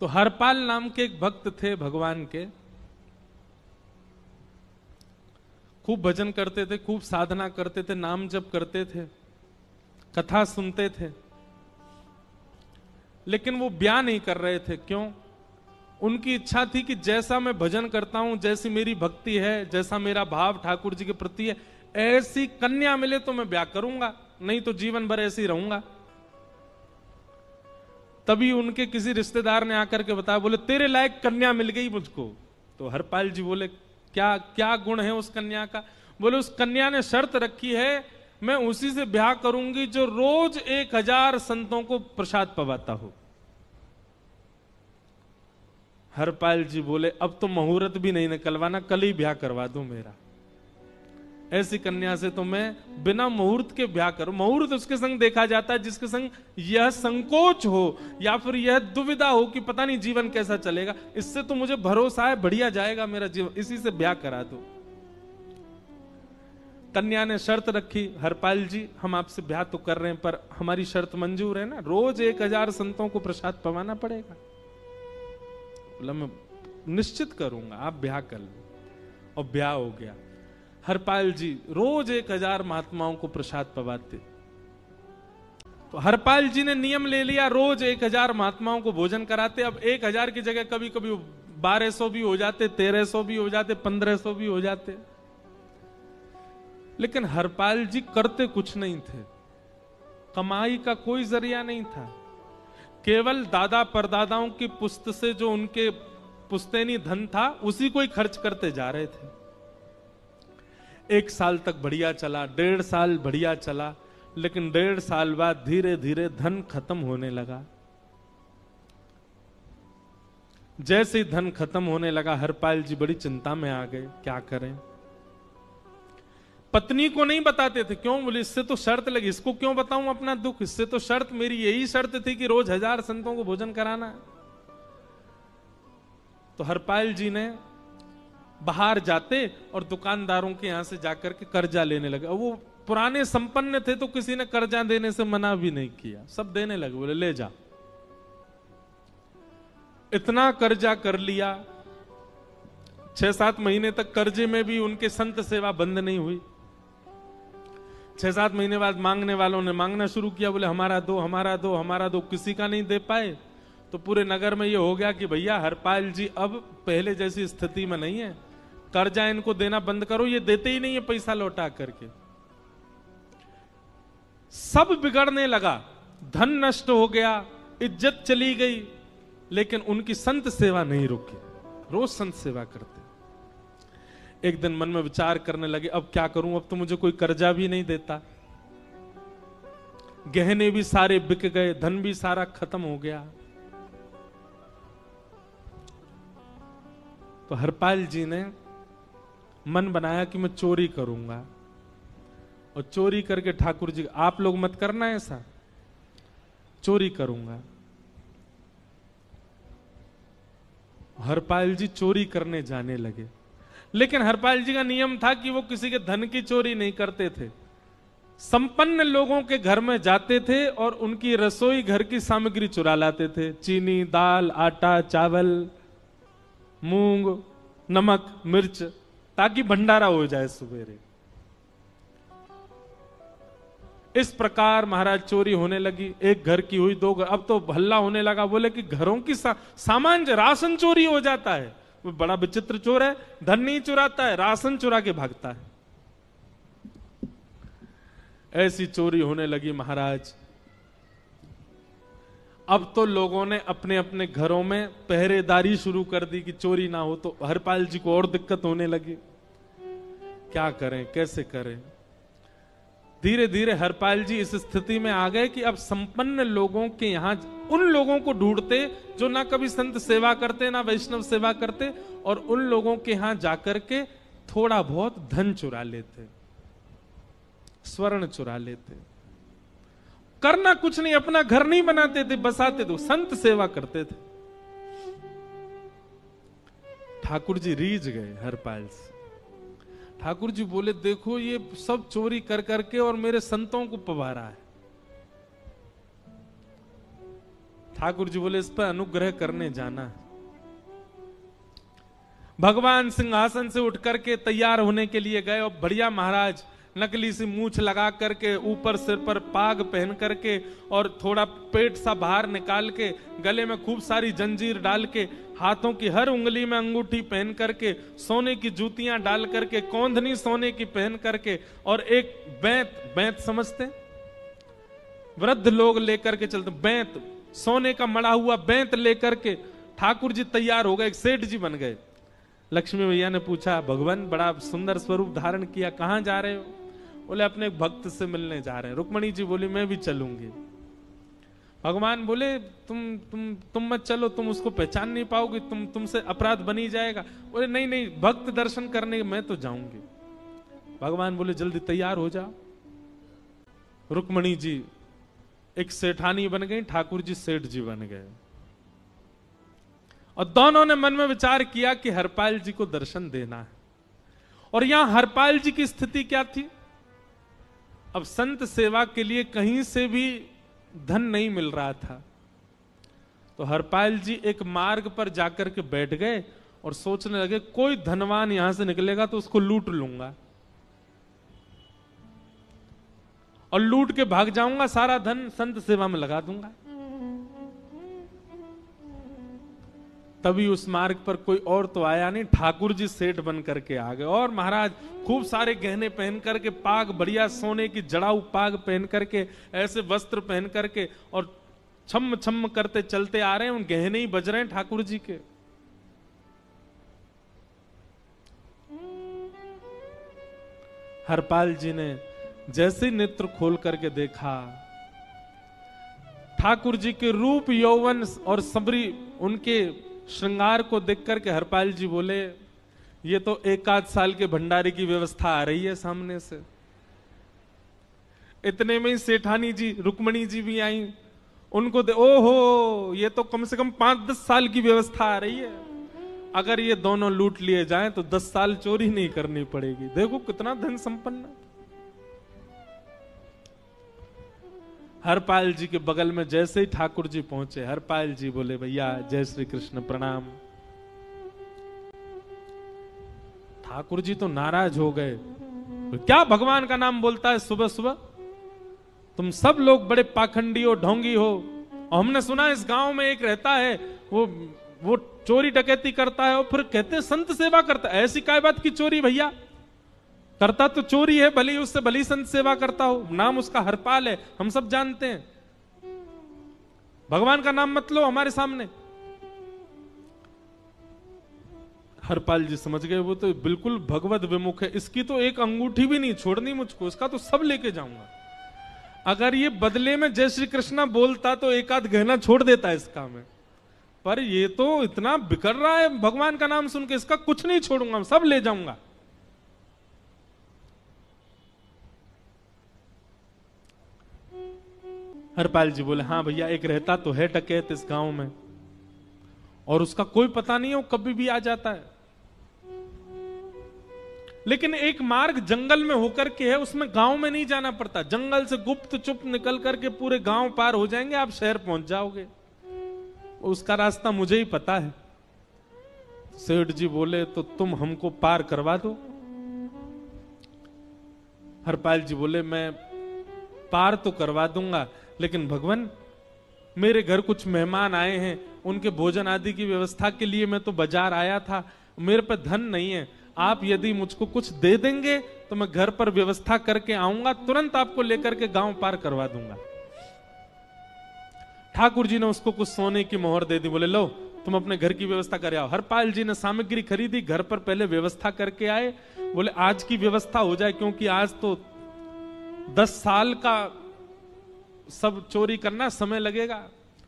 तो हरपाल नाम के एक भक्त थे भगवान के, खूब भजन करते थे, खूब साधना करते थे, नाम जप करते थे, कथा सुनते थे, लेकिन वो ब्याह नहीं कर रहे थे। क्यों? उनकी इच्छा थी कि जैसा मैं भजन करता हूं, जैसी मेरी भक्ति है, जैसा मेरा भाव ठाकुर जी के प्रति है, ऐसी कन्या मिले तो मैं ब्याह करूंगा, नहीं तो जीवन भर ऐसे ही रहूंगा। तभी उनके किसी रिश्तेदार ने आकर के बताया, बोले तेरे लायक कन्या मिल गई मुझको। तो हरपाल जी बोले क्या क्या गुण है उस कन्या का? बोले उस कन्या ने शर्त रखी है, मैं उसी से ब्याह करूंगी जो रोज 1000 संतों को प्रसाद पवाता हो। हरपाल जी बोले अब तो मुहूर्त भी नहीं निकलवाना, कल ही ब्याह करवा दो मेरा। ऐसी कन्या से तो मैं बिना मुहूर्त के ब्याह करूं। मुहूर्त उसके संग देखा जाता है जिसके संग यह संकोच हो या फिर यह दुविधा हो कि पता नहीं जीवन कैसा चलेगा, इससे तो मुझे भरोसा है बढ़िया जाएगा मेरा जीवन, इसी से ब्याह करा दो। कन्या ने शर्त रखी, हरपाल जी हम आपसे ब्याह तो कर रहे हैं पर हमारी शर्त मंजूर है ना, रोज 1000 संतों को प्रसाद पवाना पड़ेगा। बोला मैं निश्चित करूंगा, आप ब्याह कर लो। और ब्याह हो गया। हरपाल जी रोज 1000 महात्माओं को प्रसाद पवाते। तो हरपाल जी ने नियम ले लिया, रोज 1000 महात्माओं को भोजन कराते। अब 1000 की जगह कभी कभी 1200 भी हो जाते, 1300 भी हो जाते, 1500 भी हो जाते। लेकिन हरपाल जी करते कुछ नहीं थे, कमाई का कोई जरिया नहीं था, केवल दादा परदादाओं की पुश्त से जो उनके पुश्तैनी धन था उसी को ही खर्च करते जा रहे थे। 1 साल तक बढ़िया चला, 1.5 साल बढ़िया चला, लेकिन 1.5 साल बाद धीरे धीरे धन खत्म होने लगा। जैसे ही धन खत्म होने लगा हरपाल जी बड़ी चिंता में आ गए, क्या करें। पत्नी को नहीं बताते थे, क्यों? बोले इससे तो शर्त लगी, इसको क्यों बताऊं अपना दुख, इससे तो शर्त मेरी यही शर्त थी कि रोज 1000 संतों को भोजन कराना। तो हरपाल जी ने बाहर जाते और दुकानदारों के यहां से जाकर के कर्जा लेने लगे। वो पुराने संपन्न थे तो किसी ने कर्जा देने से मना भी नहीं किया, सब देने लगे, बोले ले जा। इतना कर्जा कर लिया, 6-7 महीने तक कर्जे में भी उनके संत सेवा बंद नहीं हुई। 6-7 महीने बाद मांगने वालों ने मांगना शुरू किया, बोले हमारा दो, हमारा दो, हमारा दो। किसी का नहीं दे पाए तो पूरे नगर में ये हो गया कि भैया हरपाल जी अब पहले जैसी स्थिति में नहीं है, कर्जा इनको देना बंद करो, ये देते ही नहीं है पैसा लौटा करके। सब बिगड़ने लगा, धन नष्ट हो गया, इज्जत चली गई, लेकिन उनकी संत सेवा नहीं रुकी, रोज संत सेवा करते। एक दिन मन में विचार करने लगे अब क्या करूं, अब तो मुझे कोई कर्जा भी नहीं देता, गहने भी सारे बिक गए, धन भी सारा खत्म हो गया। तो हरपाल जी ने मन बनाया कि मैं चोरी करूंगा, और चोरी करके ठाकुर जी, आप लोग मत करना ऐसा, चोरी करूंगा। हरपाल जी चोरी करने जाने लगे, लेकिन हरपाल जी का नियम था कि वो किसी के धन की चोरी नहीं करते थे। संपन्न लोगों के घर में जाते थे और उनकी रसोई घर की सामग्री चुरा लाते थे, चीनी, दाल, आटा, चावल, मूंग, नमक, मिर्च, ताकि भंडारा हो जाए सवेरे। इस प्रकार महाराज चोरी होने लगी, एक घर की हुई, 2 घर, अब तो हल्ला होने लगा। बोले कि घरों की सामान राशन चोरी हो जाता है। वो बड़ा विचित्र चोर है, धन नहीं चुराता है, राशन चुरा के भागता है। ऐसी चोरी होने लगी महाराज। अब तो लोगों ने अपने अपने घरों में पहरेदारी शुरू कर दी कि चोरी ना हो। तो हरपाल जी को और दिक्कत होने लगी, क्या करें, कैसे करें। धीरे धीरे हरपाल जी इस स्थिति में आ गए कि अब संपन्न लोगों के यहां उन लोगों को ढूंढते जो ना कभी संत सेवा करते ना वैष्णव सेवा करते, और उन लोगों के यहां जाकर के थोड़ा बहुत धन चुरा लेते, स्वर्ण चुरा लेते। करना कुछ नहीं, अपना घर नहीं बनाते थे, बसाते थे, संत सेवा करते थे। ठाकुर जी रीझ गए हरपाल से। ठाकुर जी बोले देखो ये सब चोरी कर करके और मेरे संतों को पवा रहा है। ठाकुर जी बोले इस पर अनुग्रह करने जाना। भगवान सिंहासन से उठ करके तैयार होने के लिए गए और बढ़िया महाराज नकली सी मूछ लगा करके ऊपर सिर पर पाग पहन करके और थोड़ा पेट सा बाहर निकाल के गले में खूब सारी जंजीर डाल के हाथों की हर उंगली में अंगूठी पहन करके सोने की जूतियां डाल करके कौंधनी सोने की पहन करके और एक बैंत समझते वृद्ध लोग लेकर के चलते बैंत सोने का मड़ा हुआ बैंत लेकर के ठाकुर जी तैयार हो गए, एक सेठ जी बन गए। लक्ष्मी भैया ने पूछा भगवान बड़ा सुंदर स्वरूप धारण किया, कहां जा रहे हो? बोले अपने एक भक्त से मिलने जा रहे हैं। रुक्मणी जी बोली मैं भी चलूंगी। भगवान बोले तुम मत चलो, तुम उसको पहचान नहीं पाओगे, तुमसे अपराध बनी जाएगा। बोले नहीं नहीं भक्त दर्शन करने मैं तो जाऊंगी। भगवान बोले जल्दी तैयार हो जाओ। रुक्मणी जी एक सेठानी बन गई, ठाकुर जी सेठ जी बन गए और दोनों ने मन में विचार किया कि हरपाल जी को दर्शन देना है। और यहां हरपाल जी की स्थिति क्या थी? अब संत सेवा के लिए कहीं से भी धन नहीं मिल रहा था, तो हरपाल जी एक मार्ग पर जाकर के बैठ गए और सोचने लगे कोई धनवान यहां से निकलेगा तो उसको लूट लूंगा और लूट के भाग जाऊंगा, सारा धन संत सेवा में लगा दूंगा। तभी उस मार्ग पर कोई और तो आया नहीं, ठाकुर जी सेठ बन करके आ गए। और महाराज खूब सारे गहने पहन करके, पाग बढ़िया सोने की जड़ाऊ पाग पहन करके, ऐसे वस्त्र पहन करके और छम छम करते चलते आ रहे हैं। उन गहने ही बज रहे हैं ठाकुर जी के। हरपाल जी ने जैसे नेत्र खोल करके देखा, ठाकुर जी के रूप यौवन और सबरी उनके श्रृंगार को देख करके हरपाल जी बोले ये तो एक आध साल के भंडारे की व्यवस्था आ रही है सामने से। इतने में ही सेठानी जी रुक्मणी जी भी आई, उनको ओहो ये तो कम से कम 5-10 साल की व्यवस्था आ रही है। अगर ये दोनों लूट लिए जाएं तो 10 साल चोरी नहीं करनी पड़ेगी। देखो कितना धन संपन्न। हरपाल जी के बगल में जैसे ही ठाकुर जी पहुंचे, हरपाल जी बोले भैया जय श्री कृष्ण प्रणाम। ठाकुर जी तो नाराज हो गए, क्या भगवान का नाम बोलता है सुबह सुबह? तुम सब लोग बड़े पाखंडी हो, ढोंगी हो। और हमने सुना इस गांव में एक रहता है वो चोरी डकैती करता है और फिर कहते हैं संत सेवा करता है। ऐसी काय बात की चोरी भैया? करता तो चोरी है, भली उससे भली संत सेवा करता हो। नाम उसका हरपाल है, हम सब जानते हैं। भगवान का नाम मत लो हमारे सामने। हरपाल जी समझ गए वो तो बिल्कुल भगवत विमुख है, इसकी तो एक अंगूठी भी नहीं छोड़नी मुझको, इसका तो सब लेके जाऊंगा। अगर ये बदले में जय श्री कृष्णा बोलता तो एक आध गहना छोड़ देता है इसका में, पर ये तो इतना बिखर रहा है भगवान का नाम सुन के, इसका कुछ नहीं छोड़ूंगा, सब ले जाऊंगा। हरपाल जी बोले हाँ भैया एक रहता तो है डकैत इस गांव में, और उसका कोई पता नहीं है, वो कभी भी आ जाता है। लेकिन एक मार्ग जंगल में होकर के है, उसमें गांव में नहीं जाना पड़ता। जंगल से गुप्त चुप निकल करके पूरे गांव पार हो जाएंगे, आप शहर पहुंच जाओगे। उसका रास्ता मुझे ही पता है। सेठ जी बोले तो तुम हमको पार करवा दो। हरपाल जी बोले मैं पार तो करवा दूंगा, लेकिन भगवान मेरे घर कुछ मेहमान आए हैं, उनके भोजन आदि की व्यवस्था के लिए मैं तो बाजार आया था, मेरे पे धन नहीं है। आप यदि मुझको कुछ दे देंगे तो मैं घर पर व्यवस्था करके आऊंगा, तुरंत आपको लेकर के गांव पार करवा दूंगा। ठाकुर जी ने उसको कुछ सोने की मोहर दे दी, बोले लो तुम अपने घर की व्यवस्था कर आओ। हरपाल जी ने सामग्री खरीदी, घर पर पहले व्यवस्था करके आए। बोले आज की व्यवस्था हो जाए, क्योंकि आज तो 10 साल का सब चोरी करना समय लगेगा।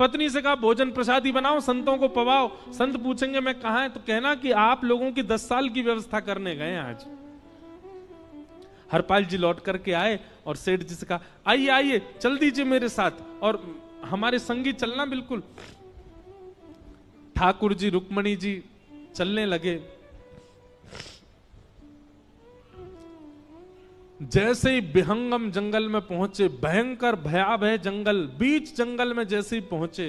पत्नी से कहा भोजन प्रसादी बनाओ, संतों को पवाओ। संत पूछेंगे मैं कहां है तो कहना कि आप लोगों की 10 साल की व्यवस्था करने गए आज। हरपाल जी लौट करके आए और सेठ जी से कहा आइए आइए चल दीजिए मेरे साथ और हमारे संगी चलना बिल्कुल। ठाकुर जी रुक्मणी जी चलने लगे। जैसे ही विहंगम जंगल में पहुंचे, भयंकर भयावह जंगल, बीच जंगल में जैसे ही पहुंचे,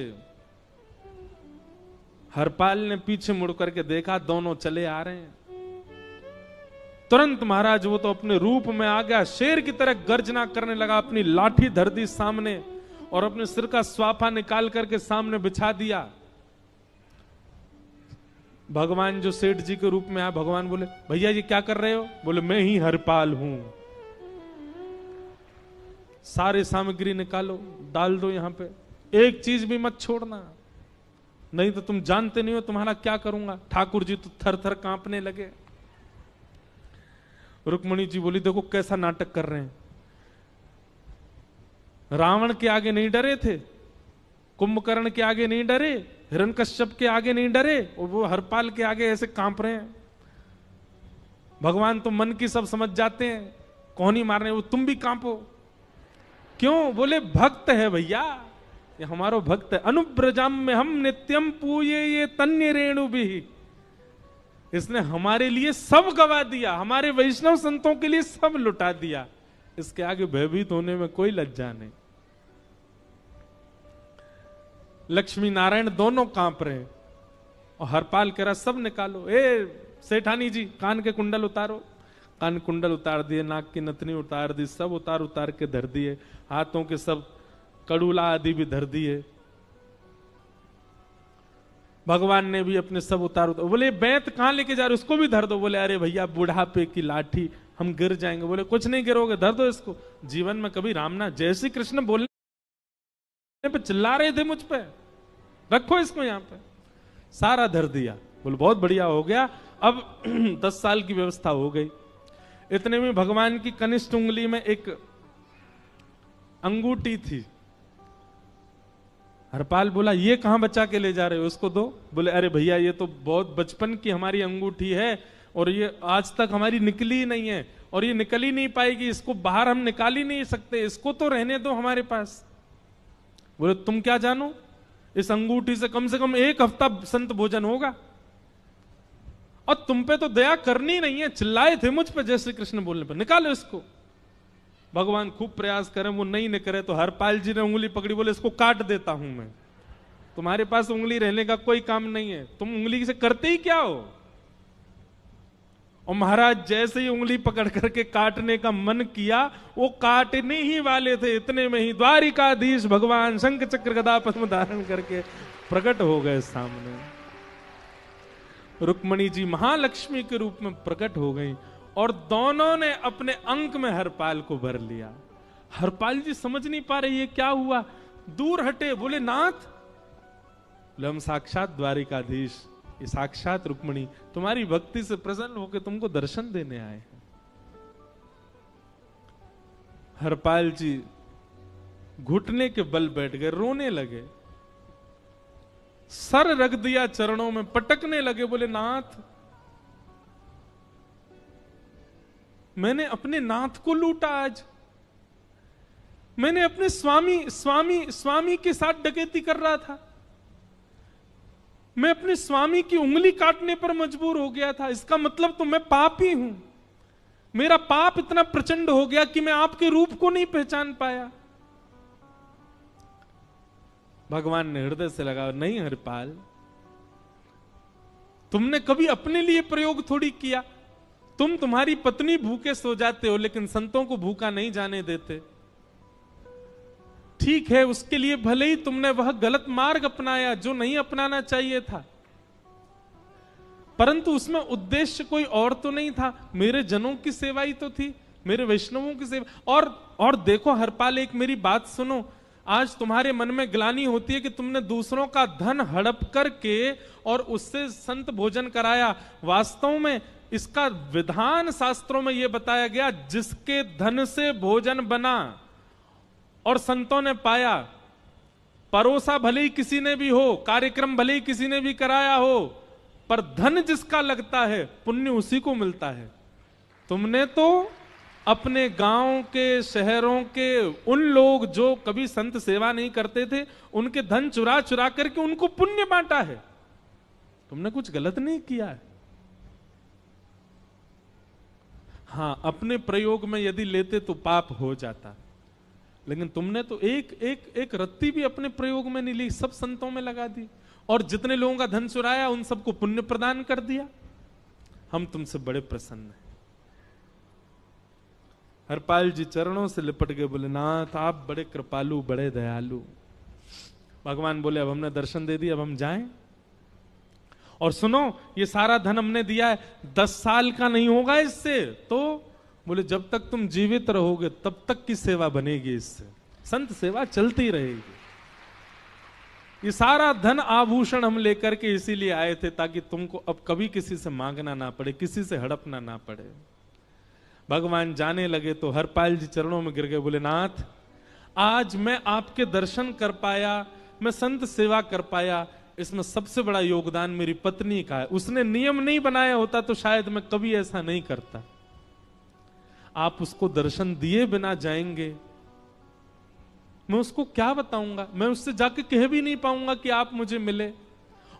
हरपाल ने पीछे मुड़ करके देखा, दोनों चले आ रहे हैं। तुरंत महाराज वो तो अपने रूप में आ गया, शेर की तरह गर्जना करने लगा, अपनी लाठी धर दी सामने और अपने सिर का स्वाफा निकाल करके सामने बिछा दिया। भगवान जो सेठ जी के रूप में आया, भगवान बोले, भैया जी क्या कर रहे हो? बोले, मैं ही हरपाल हूं। सारे सामग्री निकालो, डाल दो यहां पे, एक चीज भी मत छोड़ना, नहीं तो तुम जानते नहीं हो तुम्हारा क्या करूंगा। ठाकुर जी तो थर थर कांपने लगे। रुक्मणी जी बोली, देखो कैसा नाटक कर रहे हैं। रावण के आगे नहीं डरे थे, कुंभकर्ण के आगे नहीं डरे, हिरण्यकश्यप के आगे नहीं डरे, और वो हरपाल के आगे ऐसे कांप रहे हैं। भगवान तो मन की सब समझ जाते हैं, कौन ही मारने, वो तुम भी कांपो क्यों? बोले, भक्त है भैया, ये हमारो भक्त है। अनुब्रजाम में हम नित्यम पूये ये तन्य रेणु भी, इसने हमारे लिए सब गवा दिया, हमारे वैष्णव संतों के लिए सब लुटा दिया, इसके आगे भयभीत होने में कोई लज्जा नहीं। लक्ष्मी नारायण दोनों कांप रहे हैं और हरपाल कह रहा, सब निकालो। सेठानी जी, कान के कुंडल उतारो। कान कुंडल उतार दिए, नाक की नथनी उतार दी, सब उतार उतार के धर दिए, हाथों के सब कड़ूला आदि भी धर दिए। भगवान ने भी अपने सब उतार। बोले, बैंत कहां लेके जा रहे, उसको भी धर दो। बोले, अरे भैया बुढ़ापे की लाठी, हम गिर जाएंगे। बोले, कुछ नहीं गिरोगे, धर दो इसको। जीवन में कभी राम ना, जय श्री कृष्ण बोलने पे चिल्ला रहे थे मुझ पे, रखो इसको यहां पे। सारा धर दिया। बोले, बहुत बढ़िया हो गया, अब 10 साल की व्यवस्था हो गई। इतने में भगवान की कनिष्ठ उंगली में एक अंगूठी थी। हरपाल बोला, ये कहां बचा के ले जा रहे हो, उसको दो। बोले, अरे भैया ये तो बहुत बचपन की हमारी अंगूठी है और ये आज तक हमारी निकली ही नहीं है और ये निकल ही नहीं पाएगी, इसको बाहर हम निकाल ही नहीं सकते, इसको तो रहने दो हमारे पास। बोले, तुम क्या जानो, इस अंगूठी से कम 1 हफ्ता संत भोजन होगा और तुम पे तो दया करनी नहीं है। चिल्लाए थे मुझ पे जय श्री कृष्ण बोलने पर, निकालो इसको। भगवान खूब प्रयास करें, वो नहीं निकले तो हरपाल जी ने उंगली पकड़ी। बोले, इसको काट देता हूं मैं, तुम्हारे पास उंगली रहने का कोई काम नहीं है, तुम उंगली से करते ही क्या हो। और महाराज जैसे ही उंगली पकड़ करके काटने का मन किया, वो काटने ही वाले थे, इतने में ही द्वारिकाधीश भगवान शंख चक्र गदा पद्म धारण करके प्रकट हो गए सामने। रुक्मणी जी महालक्ष्मी के रूप में प्रकट हो गई और दोनों ने अपने अंक में हरपाल को भर लिया। हरपाल जी समझ नहीं पा रहे ये क्या हुआ, दूर हटे। बोले, नाथ, बोले, हम साक्षात द्वारिकाधीश, ये साक्षात रुक्मणी तुम्हारी भक्ति से प्रसन्न होकर तुमको दर्शन देने आए हैं। हरपाल जी घुटने के बल बैठ गए, रोने लगे, सर रख दिया चरणों में, पटकने लगे। बोले, नाथ, मैंने अपने नाथ को लूटा, आज मैंने अपने स्वामी के साथ डकैती कर रहा था, मैं अपने स्वामी की उंगली काटने पर मजबूर हो गया था, इसका मतलब तो मैं पापी हूं। मेरा पाप इतना प्रचंड हो गया कि मैं आपके रूप को नहीं पहचान पाया। भगवान ने हृदय से लगा, नहीं हरपाल, तुमने कभी अपने लिए प्रयोग थोड़ी किया, तुम्हारी पत्नी भूखे सो जाते हो लेकिन संतों को भूखा नहीं जाने देते। ठीक है, उसके लिए भले ही तुमने वह गलत मार्ग अपनाया जो नहीं अपनाना चाहिए था, परंतु उसमें उद्देश्य कोई और तो नहीं था, मेरे जनों की सेवा ही तो थी, मेरे वैष्णवों की सेवा। और देखो हरपाल, एक मेरी बात सुनो, आज तुम्हारे मन में ग्लानि होती है कि तुमने दूसरों का धन हड़प करके और उससे संत भोजन कराया। वास्तव में इसका विधान शास्त्रों में यह बताया गया, जिसके धन से भोजन बना और संतों ने पाया, परोसा भले ही किसी ने भी हो, कार्यक्रम भले ही किसी ने भी कराया हो, पर धन जिसका लगता है पुण्य उसी को मिलता है। तुमने तो अपने गांव के, शहरों के उन लोग जो कभी संत सेवा नहीं करते थे, उनके धन चुरा चुरा करके उनको पुण्य बांटा है। तुमने कुछ गलत नहीं किया है। हां, अपने प्रयोग में यदि लेते तो पाप हो जाता, लेकिन तुमने तो एक रत्ती भी अपने प्रयोग में नहीं ली, सब संतों में लगा दी। और जितने लोगों का धन चुराया उन सबको पुण्य प्रदान कर दिया। हम तुमसे बड़े प्रसन्न हैं। हरपाल जी चरणों से लिपट गए, बोले नाथ आप बड़े कृपालु, बड़े दयालु। भगवान बोले अब हमने दर्शन दे दिया, अब हम जाएं। और सुनो, ये सारा धन हमने दिया है, 10 साल का नहीं होगा इससे। तो बोले जब तक तुम जीवित रहोगे तब तक की सेवा बनेगी, इससे संत सेवा चलती रहेगी। ये सारा धन आभूषण हम लेकर के इसीलिए आए थे ताकि तुमको अब कभी किसी से मांगना ना पड़े, किसी से हड़पना ना पड़े। भगवान जाने लगे तो हरपाल जी चरणों में गिर गए, बोले नाथ आज मैं आपके दर्शन कर पाया, मैं संत सेवा कर पाया, इसमें सबसे बड़ा योगदान मेरी पत्नी का है। उसने नियम नहीं बनाया होता तो शायद मैं कभी ऐसा नहीं करता। आप उसको दर्शन दिए बिना जाएंगे, मैं उसको क्या बताऊंगा? मैं उससे जाके कह भी नहीं पाऊंगा कि आप मुझे मिले,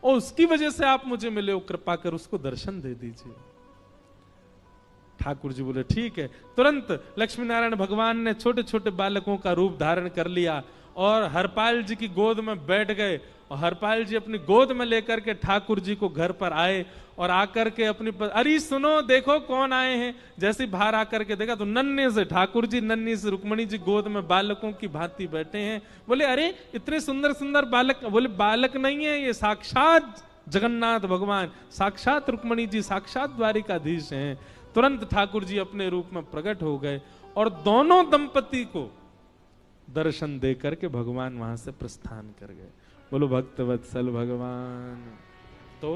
और उसकी वजह से आप मुझे मिले हो, कृपा कर उसको दर्शन दे दीजिए। ठाकुर जी बोले ठीक है। तुरंत लक्ष्मी नारायण भगवान ने छोटे छोटे बालकों का रूप धारण कर लिया और हरपाल जी की गोद में बैठ गए, और हरपाल जी अपनी गोद में लेकर के ठाकुर जी को घर पर आए, और आकर के अपनी अरे सुनो देखो कौन आए हैं। जैसे बाहर आकर के देखा तो नन्हे से ठाकुर जी, नन्ही से रुक्मणी जी गोद में बालकों की भांति बैठे हैं। बोले अरे इतने सुंदर सुंदर बालक। बोले बालक नहीं है, ये साक्षात जगन्नाथ भगवान, साक्षात रुक्मणी जी, साक्षात द्वारिकाधीश हैं। तुरंत ठाकुर जी अपने रूप में प्रकट हो गए और दोनों दंपति को दर्शन दे करके भगवान वहां से प्रस्थान कर गए। बोलो भक्त वत्सल भगवान। तो